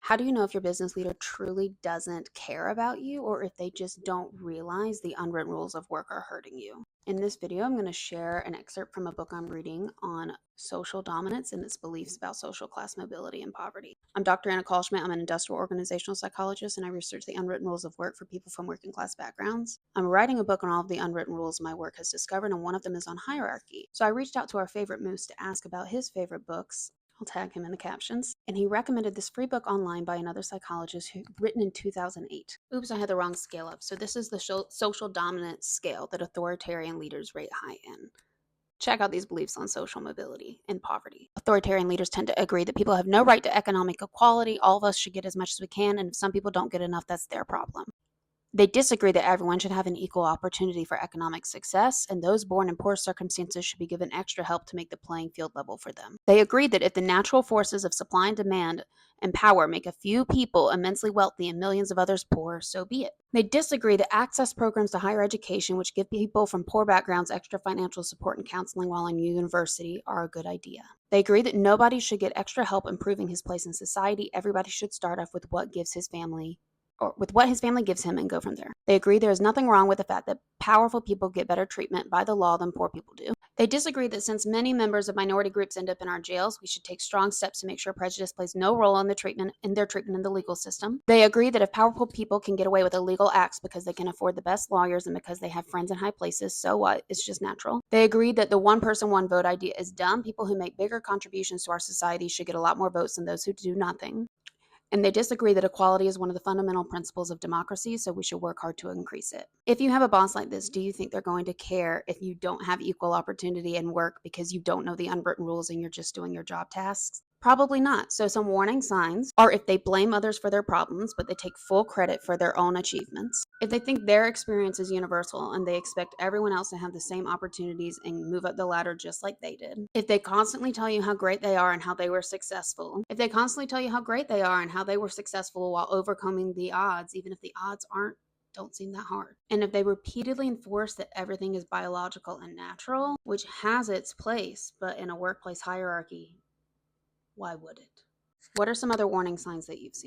How do you know if your business leader truly doesn't care about you or if they just don't realize the unwritten rules of work are hurting you? In this video, I'm going to share an excerpt from a book I'm reading on social dominance and its beliefs about social class mobility and poverty. I'm Dr. Anna Kalschmidt. I'm an industrial organizational psychologist, and I research the unwritten rules of work for people from working class backgrounds. I'm writing a book on all of the unwritten rules my work has discovered, and one of them is on hierarchy. So I reached out to our favorite moose to ask about his favorite books. I'll tag him in the captions. And he recommended this free book online by another psychologist written in 2008. Oops, I had the wrong scale up. So this is the social dominance scale that authoritarian leaders rate high in. Check out these beliefs on social mobility and poverty. Authoritarian leaders tend to agree that people have no right to economic equality. All of us should get as much as we can, and if some people don't get enough, that's their problem. They disagree that everyone should have an equal opportunity for economic success, and those born in poor circumstances should be given extra help to make the playing field level for them. They agree that if the natural forces of supply and demand and power make a few people immensely wealthy and millions of others poor, so be it. They disagree that access programs to higher education, which give people from poor backgrounds extra financial support and counseling while in university, are a good idea. They agree that nobody should get extra help improving his place in society. Everybody should start off with what his family gives him and go from there. They agree there is nothing wrong with the fact that powerful people get better treatment by the law than poor people do. They disagree that since many members of minority groups end up in our jails, we should take strong steps to make sure prejudice plays no role in their treatment in the legal system. They agree that if powerful people can get away with illegal acts because they can afford the best lawyers and because they have friends in high places, so what? It's just natural. They agree that the one person, one vote idea is dumb. People who make bigger contributions to our society should get a lot more votes than those who do nothing. And they disagree that equality is one of the fundamental principles of democracy, so we should work hard to increase it. If you have a boss like this, do you think they're going to care if you don't have equal opportunity in work because you don't know the unwritten rules and you're just doing your job tasks? Probably not. So some warning signs are if they blame others for their problems, but they take full credit for their own achievements. If they think their experience is universal and they expect everyone else to have the same opportunities and move up the ladder just like they did. If they constantly tell you how great they are and how they were successful. If they constantly tell you how great they are and how they were successful while overcoming the odds, even if the odds don't seem that hard. And if they repeatedly enforce that everything is biological and natural, which has its place, but in a workplace hierarchy, why would it? What are some other warning signs that you've seen?